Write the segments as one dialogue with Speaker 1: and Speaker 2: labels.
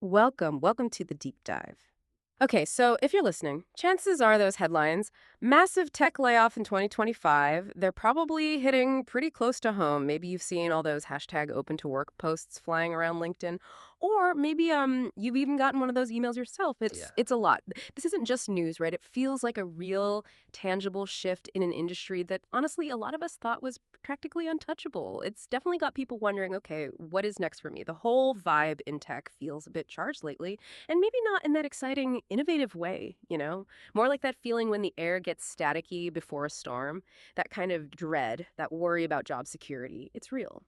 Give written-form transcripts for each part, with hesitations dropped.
Speaker 1: Welcome to the deep dive. Okay, so if you're listening, chances are those headlines, massive tech layoff in 2025, they're probably hitting pretty close to home. Maybe you've seen all those hashtag open to work posts flying around LinkedIn, or maybe you've even gotten one of those emails yourself.
Speaker 2: Yeah.
Speaker 1: It's a lot. This isn't just news, right? It feels like a real tangible shift in an industry that honestly a lot of us thought was practically untouchable. It's definitely got people wondering, okay, what is next for me? The whole vibe in tech feels a bit charged lately. And maybe not in that exciting, innovative way, you know? More like that feeling when the air gets staticky before a storm, that kind of dread, that worry about job security. It's real.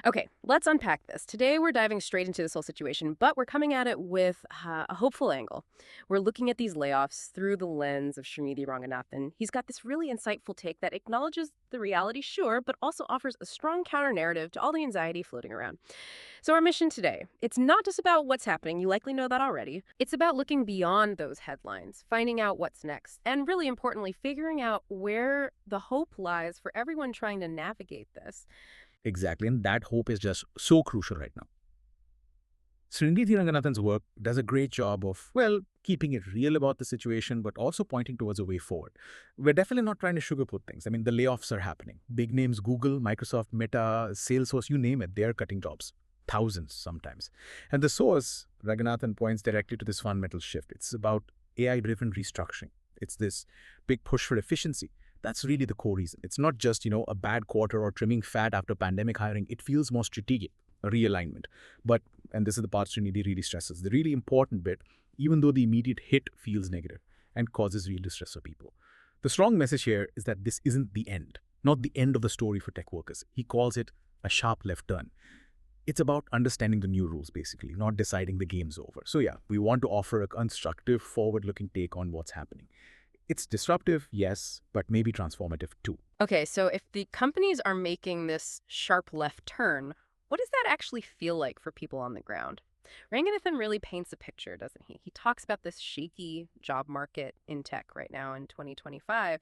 Speaker 1: Okay, let's unpack this. Today, we're diving straight into this whole situation, but we're coming at it with a hopeful angle. We're looking at these layoffs through the lens of Srinidhi Ranganathan. He's got this really insightful take that acknowledges the reality, sure, but also offers a strong counter narrative to all the anxiety floating around. So, our mission today, it's not just about what's happening, you likely know that already. It's about looking beyond those headlines, finding out what's next, and really importantly, figuring out where the hope lies for everyone trying to navigate this.
Speaker 2: Exactly, and that hope is just so crucial right now. Srinidhi Ranganathan's work does a great job of, well, keeping it real about the situation, but also pointing towards a way forward. We're definitely not trying to sugarcoat things. I mean, the layoffs are happening. Big names, Google, Microsoft, Meta, Salesforce, you name it, they're cutting jobs. Thousands sometimes. And the source, Ranganathan points directly to this fundamental shift. It's about AI-driven restructuring. It's this big push for efficiency. That's really the core reason. It's not just, a bad quarter or trimming fat after pandemic hiring. It feels more strategic, a realignment. But, and this is the part Srinidhi really stresses, the really important bit, even though the immediate hit feels negative and causes real distress for people. The strong message here is that this isn't the end, not the end of the story for tech workers. He calls it a sharp left turn. It's about understanding the new rules, basically, not deciding the game's over. So yeah, we want to offer a constructive, forward-looking take on what's happening. It's disruptive, yes, but maybe transformative too.
Speaker 1: Okay, so if the companies are making this sharp left turn, what does that actually feel like for people on the ground? Ranganathan really paints a picture, doesn't he? He talks about this shaky job market in tech right now in 2025,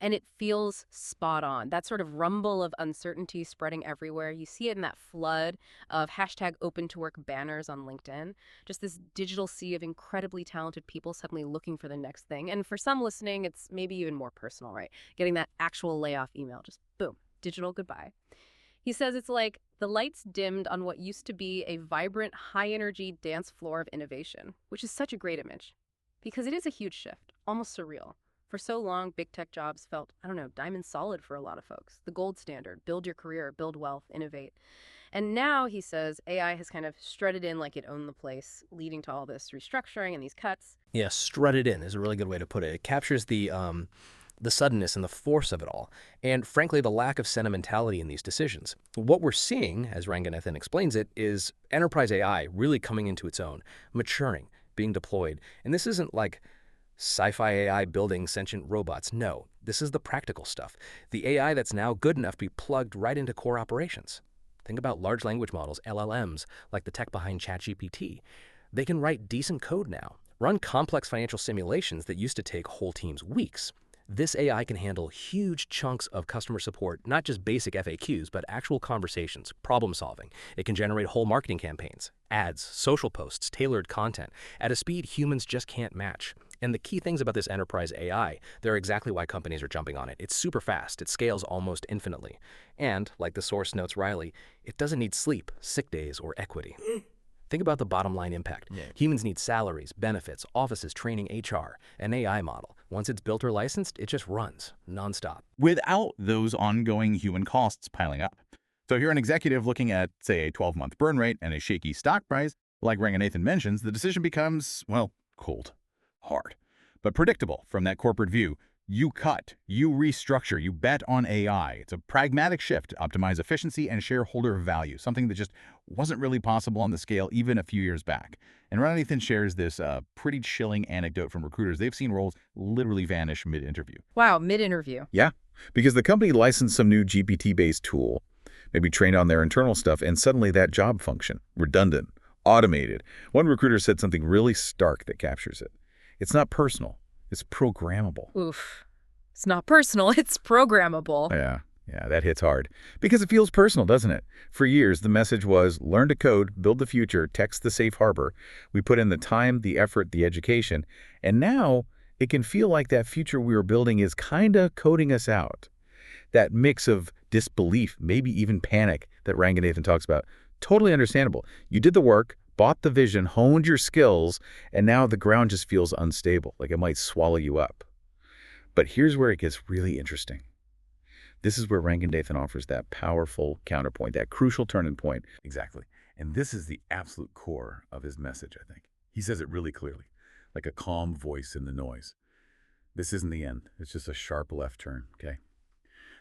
Speaker 1: and it feels spot on. That sort of rumble of uncertainty spreading everywhere. You see it in that flood of hashtag open to work banners on LinkedIn. Just this digital sea of incredibly talented people suddenly looking for the next thing. And for some listening, it's maybe even more personal, right? Getting that actual layoff email, just boom, digital goodbye. He says it's like the lights dimmed on what used to be a vibrant, high energy dance floor of innovation, which is such a great image because it is a huge shift, almost surreal. For so long, big tech jobs felt, I don't know, diamond solid for a lot of folks. The gold standard, build your career, build wealth, innovate. And now, he says, AI has kind of strutted in like it owned the place, leading to all this restructuring and these cuts.
Speaker 3: Yeah, strutted in is a really good way to put it. It captures the suddenness and the force of it all, and frankly, the lack of sentimentality in these decisions. What we're seeing, as Ranganathan explains it, is enterprise AI really coming into its own, maturing, being deployed. And this isn't like sci-fi AI building sentient robots. No, this is the practical stuff. The AI that's now good enough to be plugged right into core operations. Think about large language models, LLMs, like the tech behind ChatGPT. They can write decent code now, run complex financial simulations that used to take whole teams weeks. This AI can handle huge chunks of customer support, not just basic FAQs, but actual conversations, problem solving. It can generate whole marketing campaigns, ads, social posts, tailored content at a speed humans just can't match. And the key things about this enterprise AI, they're exactly why companies are jumping on it. It's super fast, it scales almost infinitely. And, like the source notes Riley, it doesn't need sleep, sick days, or equity. Think about the bottom line impact.
Speaker 2: Yeah.
Speaker 3: Humans need salaries, benefits, offices, training, HR. An AI model, once it's built or licensed, it just runs nonstop.
Speaker 4: without those ongoing human costs piling up. So if you're an executive looking at, say, a 12-month burn rate and a shaky stock price, like Ranganathan mentions, the decision becomes, well, cold, hard, but predictable from that corporate view. You cut, you restructure, you bet on AI. It's a pragmatic shift to optimize efficiency and shareholder value, something that just wasn't really possible on the scale even a few years back. And Ranganathan shares this pretty chilling anecdote from recruiters. They've seen roles literally vanish mid-interview.
Speaker 1: Wow, mid interview.
Speaker 4: Yeah, because the company licensed some new GPT-based tool, maybe trained on their internal stuff, and suddenly that job function, redundant, automated. One recruiter said something really stark that captures it. It's not personal, it's programmable.
Speaker 1: Oof. It's not personal, it's programmable.
Speaker 4: Yeah. Yeah, that hits hard. Because it feels personal, doesn't it? For years, the message was learn to code, build the future, text the safe harbor. We put in the time, the effort, the education. And now it can feel like that future we were building is kind of coding us out. That mix of disbelief, maybe even panic that Ranganathan talks about. Totally understandable. You did the work, bought the vision, honed your skills, and now the ground just feels unstable, like it might swallow you up. But here's where it gets really interesting. This is where Ranganathan offers that powerful counterpoint, that crucial turning point. Exactly. And this is the absolute core of his message, I think. He says it really clearly, like a calm voice in the noise. This isn't the end. It's just a sharp left turn, okay?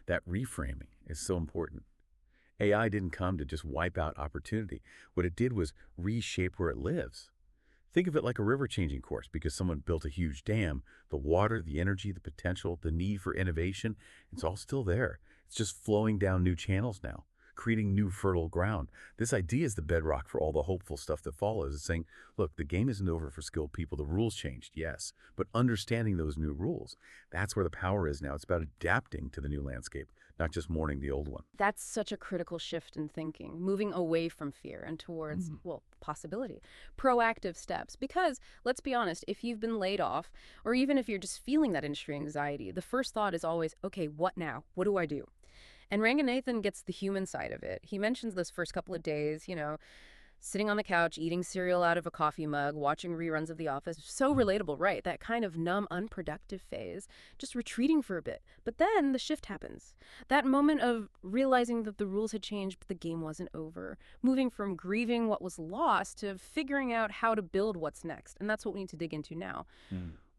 Speaker 4: That reframing is so important. AI didn't come to just wipe out opportunity. What it did was reshape where it lives. Think of it like a river changing course because someone built a huge dam. The water, the energy, the potential, the need for innovation, it's all still there. It's just flowing down new channels now, creating new fertile ground. This idea is the bedrock for all the hopeful stuff that follows. It's saying, look, the game isn't over for skilled people. The rules changed, yes, but understanding those new rules, that's where the power is now. It's about adapting to the new landscape, not just mourning the old one.
Speaker 1: That's such a critical shift in thinking, moving away from fear and towards, well, possibility. Proactive steps. Because, let's be honest, if you've been laid off, or even if you're just feeling that industry anxiety, the first thought is always, okay, what now? What do I do? And Ranganathan gets the human side of it. He mentions those first couple of days, sitting on the couch, eating cereal out of a coffee mug, watching reruns of The Office. So relatable, right? That kind of numb, unproductive phase, just retreating for a bit. But then the shift happens. That moment of realizing that the rules had changed, but the game wasn't over. Moving from grieving what was lost to figuring out how to build what's next. And that's what we need to dig into now.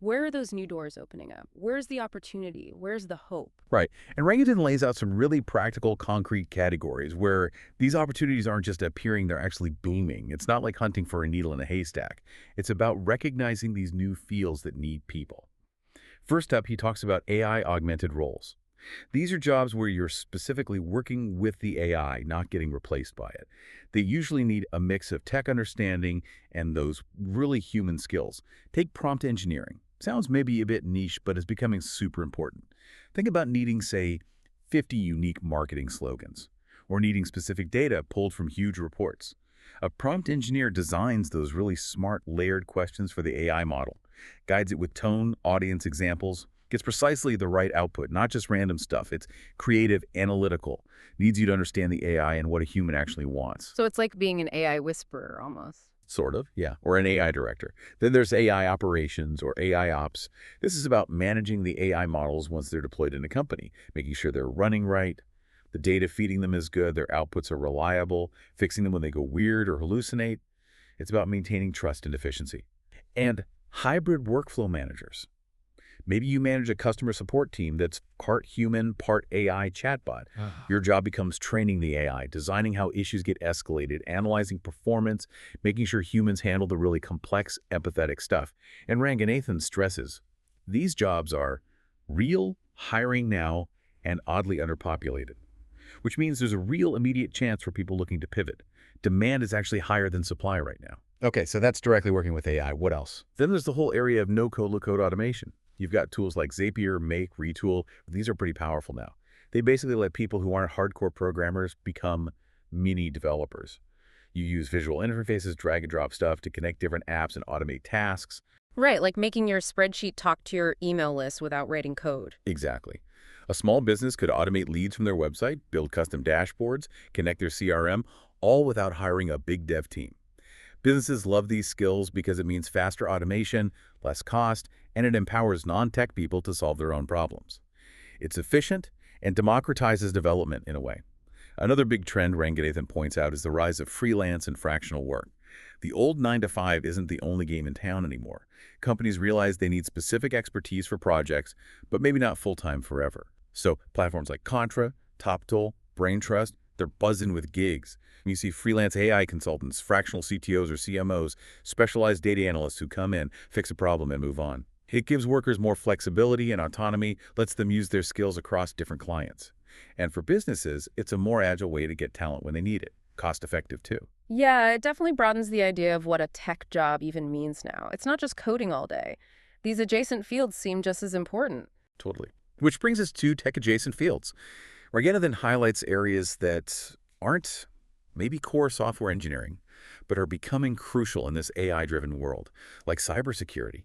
Speaker 1: Where are those new doors opening up? Where's the opportunity? Where's the hope?
Speaker 4: Right. And Ranganathan lays out some really practical, concrete categories where these opportunities aren't just appearing, they're actually booming. It's not like hunting for a needle in a haystack. It's about recognizing these new fields that need people. First up, he talks about AI-augmented roles. These are jobs where you're specifically working with the AI, not getting replaced by it. They usually need a mix of tech understanding and those really human skills. Take prompt engineering. Sounds maybe a bit niche, but is becoming super important. Think about needing, say, 50 unique marketing slogans, or needing specific data pulled from huge reports. A prompt engineer designs those really smart, layered questions for the AI model, guides it with tone, audience examples, gets precisely the right output, not just random stuff. It's creative, analytical, needs you to understand the AI and what a human actually wants.
Speaker 1: So it's like being an AI whisperer almost.
Speaker 4: Sort of, yeah, or an AI director. Then there's AI operations or AI ops. This is about managing the AI models once they're deployed in a company, making sure they're running right, the data feeding them is good, their outputs are reliable, fixing them when they go weird or hallucinate. It's about maintaining trust and efficiency. And hybrid workflow managers. Maybe you manage a customer support team that's part human, part AI chatbot. Your job becomes training the AI, designing how issues get escalated, analyzing performance, making sure humans handle the really complex, empathetic stuff. And Ranganathan stresses, these jobs are real, hiring now, and oddly underpopulated, which means there's a real immediate chance for people looking to pivot. Demand is actually higher than supply right now.
Speaker 3: Okay, so that's directly working with AI. What else?
Speaker 4: Then there's the whole area of no-code, low-code automation. You've got tools like Zapier, Make, Retool. These are pretty powerful now. They basically let people who aren't hardcore programmers become mini developers. You use visual interfaces, drag and drop stuff to connect different apps and automate tasks.
Speaker 1: Right, like making your spreadsheet talk to your email list without writing code.
Speaker 4: Exactly. A small business could automate leads from their website, build custom dashboards, connect their CRM, all without hiring a big dev team. Businesses love these skills because it means faster automation, less cost, and it empowers non-tech people to solve their own problems. It's efficient and democratizes development in a way. Another big trend Ranganathan points out is the rise of freelance and fractional work. The old 9-to-5 isn't the only game in town anymore. Companies realize they need specific expertise for projects, but maybe not full-time forever. So platforms like Contra, TopTool, BrainTrust, they're buzzing with gigs. You see freelance AI consultants, fractional CTOs or CMOs, specialized data analysts who come in, fix a problem, and move on. It gives workers more flexibility and autonomy, lets them use their skills across different clients. And for businesses, it's a more agile way to get talent when they need it. Cost-effective, too.
Speaker 1: Yeah, it definitely broadens the idea of what a tech job even means now. It's not just coding all day. These adjacent fields seem just as important.
Speaker 4: Totally. Which brings us to tech-adjacent fields.
Speaker 5: Ranganathan highlights areas that aren't maybe core software engineering, but are becoming crucial in this AI-driven world, like cybersecurity.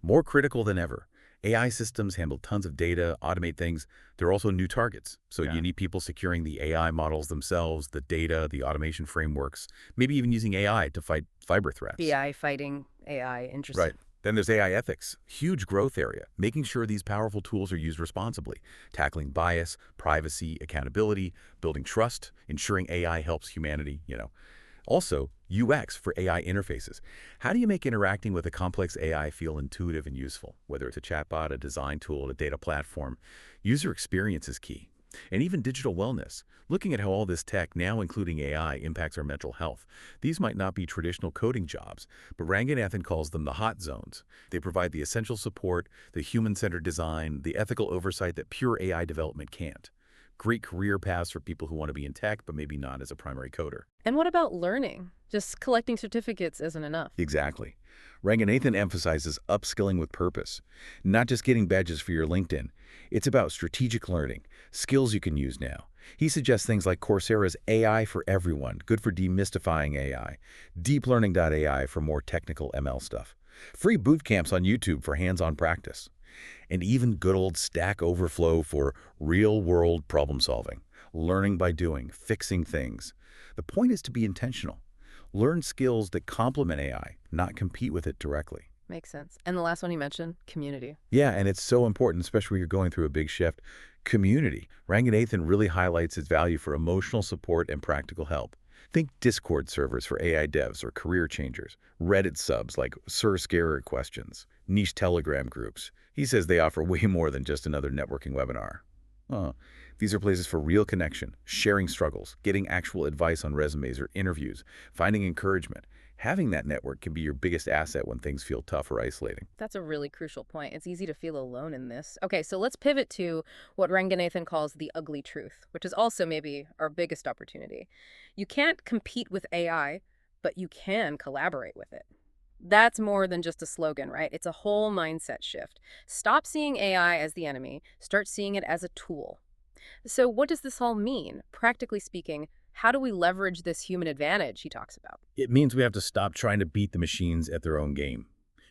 Speaker 5: More critical than ever. AI systems handle tons of data, automate things. They're also new targets. So
Speaker 2: Yeah.
Speaker 5: you need people securing the AI models themselves, the data, the automation frameworks, maybe even using AI to fight cyber threats.
Speaker 1: BI fighting AI, interesting.
Speaker 5: Right. Then there's AI ethics, huge growth area, making sure these powerful tools are used responsibly, tackling bias, privacy, accountability, building trust, ensuring AI helps humanity. Also, UX for AI interfaces. How do you make interacting with a complex AI feel intuitive and useful? Whether it's a chatbot, a design tool, a data platform, user experience is key. And even digital wellness. Looking at how all this tech, now including AI, impacts our mental health. These might not be traditional coding jobs, but Ranganathan calls them the hot zones. They provide the essential support, the human-centered design, the ethical oversight that pure AI development can't. Great career paths for people who want to be in tech, but maybe not as a primary coder.
Speaker 1: And what about learning? Just collecting certificates isn't enough.
Speaker 5: Exactly. Ranganathan emphasizes upskilling with purpose, not just getting badges for your LinkedIn. It's about strategic learning, skills you can use now. He suggests things like Coursera's AI for Everyone, good for demystifying AI, deeplearning.ai for more technical ML stuff, free boot camps on YouTube for hands-on practice, and even good old Stack Overflow for real-world problem solving, learning by doing, fixing things. The point is to be intentional. Learn skills that complement AI, not compete with it directly.
Speaker 1: Makes sense. And the last one you mentioned, community.
Speaker 5: Yeah, and it's so important, especially when you're going through a big shift. Community. Ranganathan really highlights its value for emotional support and practical help. Think Discord servers for AI devs or career changers, Reddit subs like Sir Scarer questions, niche Telegram groups. He says they offer way more than just another networking webinar. These are places for real connection, sharing struggles, getting actual advice on resumes or interviews, finding encouragement. Having that network can be your biggest asset when things feel tough or isolating.
Speaker 1: That's a really crucial point. It's easy to feel alone in this. Okay, so let's pivot to what Ranganathan calls the ugly truth, which is also maybe our biggest opportunity. You can't compete with AI, but you can collaborate with it. That's more than just a slogan, right? It's a whole mindset shift. Stop seeing AI as the enemy, start seeing it as a tool. So what does this all mean? Practically speaking, how do we leverage this human advantage he talks about?
Speaker 5: It means we have to stop trying to beat the machines at their own game.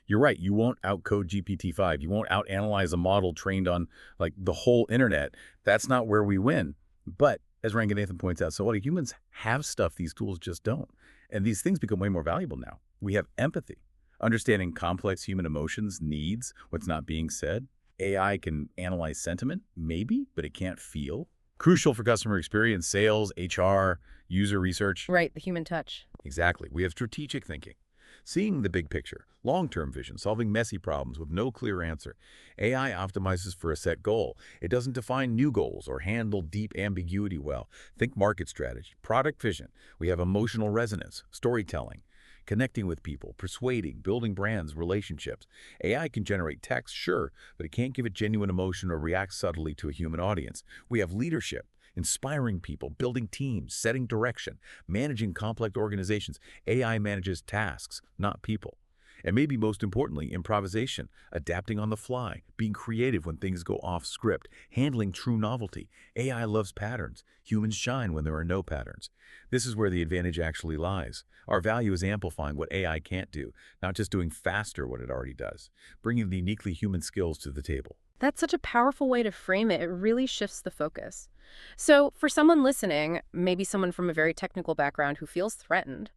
Speaker 5: You're right, you won't outcode GPT-5. You won't outanalyze a model trained on like the whole internet. That's not where we win. But as Ranganathan points out, so what humans have stuff these tools just don't. And these things become way more valuable now. We have empathy, understanding complex human emotions, needs, what's not being said. AI can analyze sentiment, maybe, but it can't feel. Crucial for customer experience, sales, HR, user research.
Speaker 1: Right, the human touch.
Speaker 5: Exactly. We have strategic thinking, seeing the big picture, long-term vision, solving messy problems with no clear answer. AI optimizes for a set goal. It doesn't define new goals or handle deep ambiguity well. Think market strategy, product vision. We have emotional resonance, storytelling, connecting with people, persuading, building brands, relationships. AI can generate text, sure, but it can't give it genuine emotion or react subtly to a human audience. We have leadership, inspiring people, building teams, setting direction, managing complex organizations. AI manages tasks, not people. And maybe most importantly, improvisation, adapting on the fly, being creative when things go off script, handling true novelty. AI loves patterns. Humans shine when there are no patterns. This is where the advantage actually lies. Our value is amplifying what AI can't do, not just doing faster what it already does, bringing the uniquely human skills to the table.
Speaker 1: That's such a powerful way to frame it. It really shifts the focus. So for someone listening, maybe someone from a very technical background who feels threatened,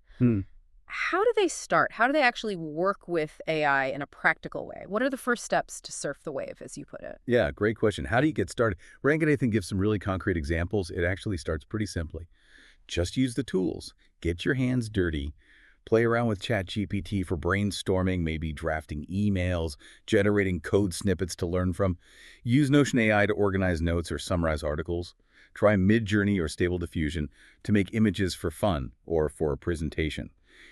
Speaker 1: how do they start? How do they actually work with AI in a practical way? What are the first steps to surf the wave, as you put it?
Speaker 5: Yeah, great question. How do you get started? Ranganathan gives some really concrete examples. It actually starts pretty simply. Just use the tools. Get your hands dirty. Play around with ChatGPT for brainstorming, maybe drafting emails, generating code snippets to learn from. Use Notion AI to organize notes or summarize articles. Try Midjourney or Stable Diffusion to make images for fun or for a presentation.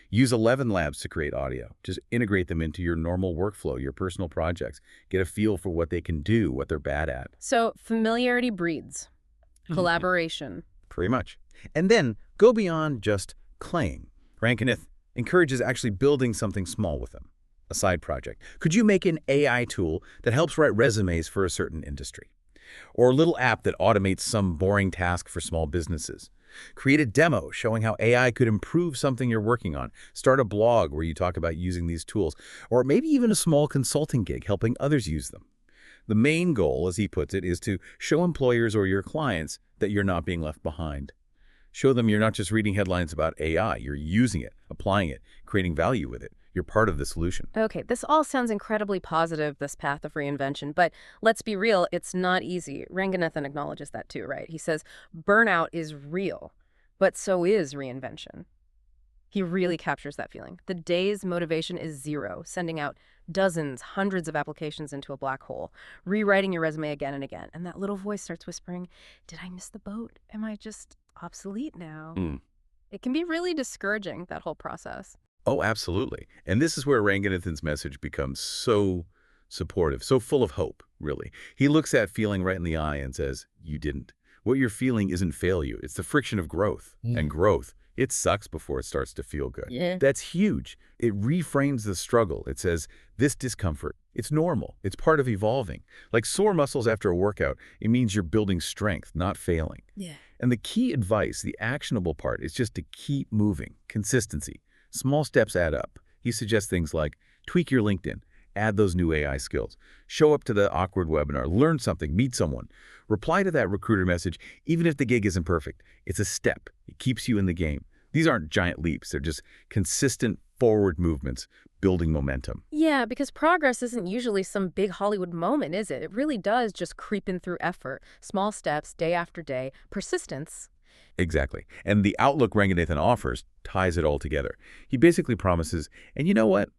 Speaker 5: Use 11 Labs to create audio. Just integrate them into your normal workflow, your personal projects. Get a feel for what they can do, what they're bad at.
Speaker 1: So familiarity breeds collaboration.
Speaker 5: Pretty much. And then go beyond just playing. Ranganathan encourages actually building something small with them, a side project. Could you make an AI tool that helps write resumes for a certain industry? Or a little app that automates some boring task for small businesses. Create a demo showing how AI could improve something you're working on. Start a blog where you talk about using these tools, or maybe even a small consulting gig helping others use them. The main goal, as he puts it, is to show employers or your clients that you're not being left behind. Show them you're not just reading headlines about AI, you're using it, applying it, creating value with it. You're part of the solution.
Speaker 1: Okay, this all sounds incredibly positive, this path of reinvention, but let's be real, it's not easy. Ranganathan acknowledges that too, right? He says burnout is real, but so is reinvention. He really captures that feeling. The day's motivation is zero, sending out dozens, hundreds of applications into a black hole, rewriting your resume again and again. And that little voice starts whispering, did I miss the boat? Am I just obsolete now? It can be really discouraging, that whole process.
Speaker 5: Oh, absolutely. And this is where Ranganathan's message becomes so supportive, so full of hope, really. He looks that feeling right in the eye and says, you didn't. What you're feeling isn't failure. It's the friction of growth. And growth, it sucks before it starts to feel good. That's huge. It reframes the struggle. It says, this discomfort, it's normal. It's part of evolving. Like sore muscles after a workout, it means you're building strength, not failing. And the key advice, the actionable part, is just to keep moving. Consistency. Small steps add up. He suggests things like tweak your LinkedIn, add those new AI skills, show up to the awkward webinar, learn something, meet someone, reply to that recruiter message, even if the gig isn't perfect. It's a step. It keeps you in the game. These aren't giant leaps. They're just consistent forward movements, building momentum.
Speaker 1: Yeah, because progress isn't usually some big Hollywood moment, is it? It really does just creep in through effort, small steps, day after day, persistence.
Speaker 5: Exactly. And the outlook Ranganathan offers ties it all together. He basically promises, and you know what?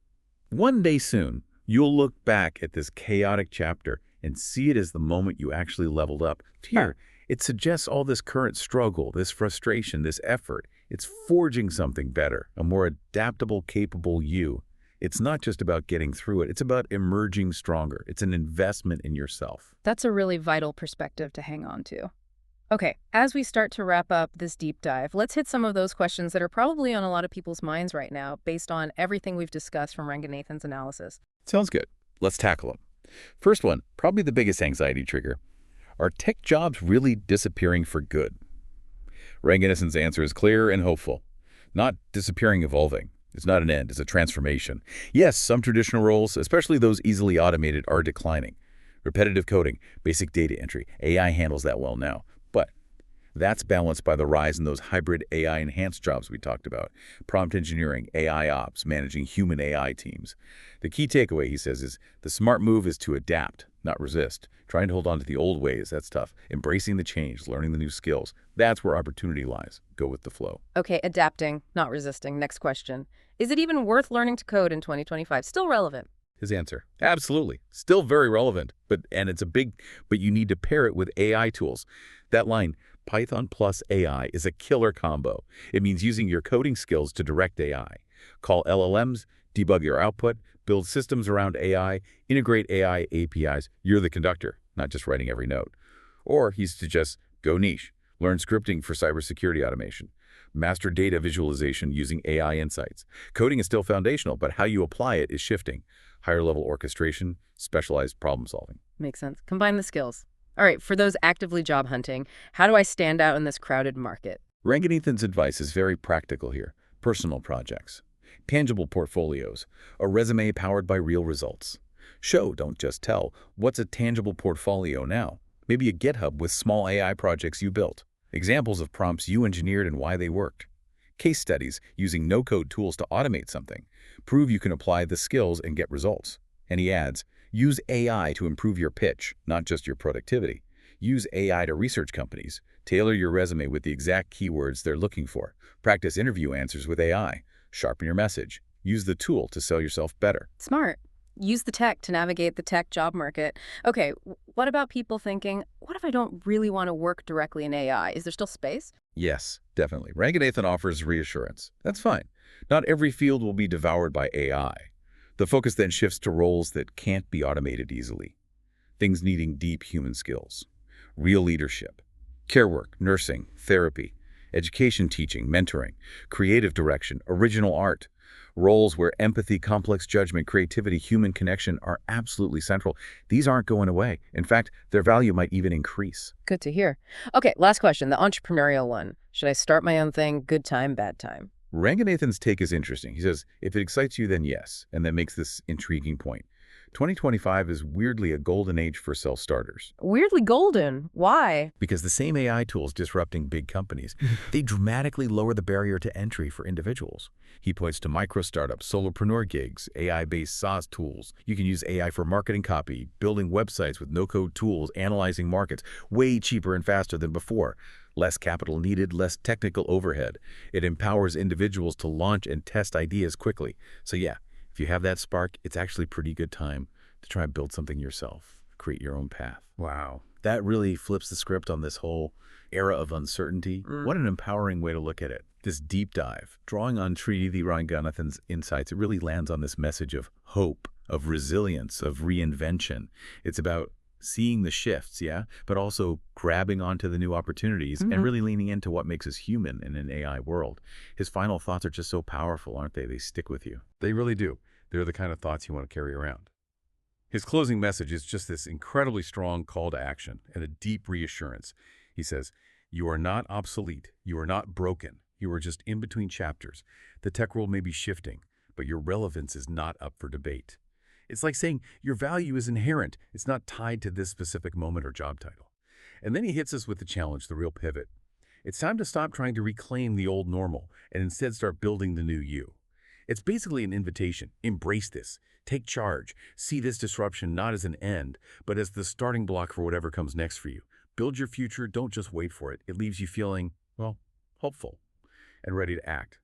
Speaker 5: One day soon, you'll look back at this chaotic chapter and see it as the moment you actually leveled up. Here, it suggests all this current struggle, this frustration, this effort. It's forging something better, a more adaptable, capable you. It's not just about getting through it. It's about emerging stronger. It's an investment in yourself.
Speaker 1: That's a really vital perspective to hang on to. Okay, as we start to wrap up this deep dive, let's hit some of those questions that are probably on a lot of people's minds right now based on everything we've discussed from Ranganathan's analysis.
Speaker 5: Sounds good. Let's tackle them. First one, probably the biggest anxiety trigger. Are tech jobs really disappearing for good? Ranganathan's answer is clear and hopeful. Not disappearing, evolving. It's not an end, it's a transformation. Yes, some traditional roles, especially those easily automated, are declining. Repetitive coding, basic data entry, AI handles that well now. But that's balanced by the rise in those hybrid AI-enhanced jobs we talked about. Prompt engineering, AI ops, managing human AI teams. The key takeaway, he says, is the smart move is to adapt, not resist. Trying to hold on to the old ways, that's tough. Embracing the change, learning the new skills, that's where opportunity lies. Go with the flow.
Speaker 1: Okay, adapting, not resisting. Next question. Is it even worth learning to code in 2025? Still relevant?
Speaker 5: His answer, absolutely. Still very relevant, but you need to pair it with AI tools. That line, Python plus AI, is a killer combo. It means using your coding skills to direct AI. Call LLMs, debug your output, build systems around AI, integrate AI APIs. You're the conductor, not just writing every note. Or he suggests go niche. Learn scripting for cybersecurity automation. Master data visualization using AI insights. Coding is still foundational, but how you apply it is shifting. Higher level orchestration, specialized problem solving.
Speaker 1: Makes sense. Combine the skills. All right, for those actively job hunting, how do I stand out in this crowded market?
Speaker 5: Ranganathan's advice is very practical here. Personal projects, tangible portfolios, a resume powered by real results. Show, don't just tell. What's a tangible portfolio now? Maybe a GitHub with small AI projects you built. Examples of prompts you engineered and why they worked. Case studies using no-code tools to automate something. Prove you can apply the skills and get results. And he adds, use AI to improve your pitch, not just your productivity. Use AI to research companies. Tailor your resume with the exact keywords they're looking for. Practice interview answers with AI. Sharpen your message. Use the tool to sell yourself better.
Speaker 1: Smart. Use the tech to navigate the tech job market. Okay, what about people thinking, what if I don't really want to work directly in AI? Is there still space?
Speaker 5: Yes, definitely. Ranganathan offers reassurance. That's fine. Not every field will be devoured by AI. The focus then shifts to roles that can't be automated easily. Things needing deep human skills. Real leadership. Care work, nursing, therapy, education teaching, mentoring, creative direction, original art. Roles where empathy, complex judgment, creativity, human connection are absolutely central. These aren't going away. In fact, their value might even increase.
Speaker 1: Good to hear. Okay, last question, the entrepreneurial one. Should I start my own thing? Good time, bad time?
Speaker 5: Ranganathan's take is interesting. He says, if it excites you, then yes. And that makes this intriguing point. 2025 is weirdly a golden age for self-starters.
Speaker 1: Weirdly golden. Why?
Speaker 5: Because the same AI tools disrupting big companies, they dramatically lower the barrier to entry for individuals. He points to micro-startups, solopreneur gigs, AI-based SaaS tools. You can use AI for marketing copy, building websites with no-code tools, analyzing markets, way cheaper and faster than before. Less capital needed, less technical overhead. It empowers individuals to launch and test ideas quickly. So yeah, if you have that spark, it's actually a pretty good time to try and build something yourself, create your own path. Wow. That really flips the script on this whole era of uncertainty. What an empowering way to look at it. This deep dive, drawing on Srinidhi Ranganathan's insights, it really lands on this message of hope, of resilience, of reinvention. It's about seeing the shifts, yeah, but also grabbing onto the new opportunities and really leaning into what makes us human in an AI world. His final thoughts are just so powerful, aren't they? They stick with you. They really do. They're the kind of thoughts you want to carry around. His closing message is just this incredibly strong call to action and a deep reassurance. He says, you are not obsolete. You are not broken. You are just in between chapters. The tech world may be shifting, but your relevance is not up for debate. It's like saying your value is inherent. It's not tied to this specific moment or job title. And then he hits us with the challenge, the real pivot. It's time to stop trying to reclaim the old normal and instead start building the new you. It's basically an invitation. Embrace this. Take charge. See this disruption not as an end, but as the starting block for whatever comes next for you. Build your future. Don't just wait for it. It leaves you feeling, well, hopeful and ready to act.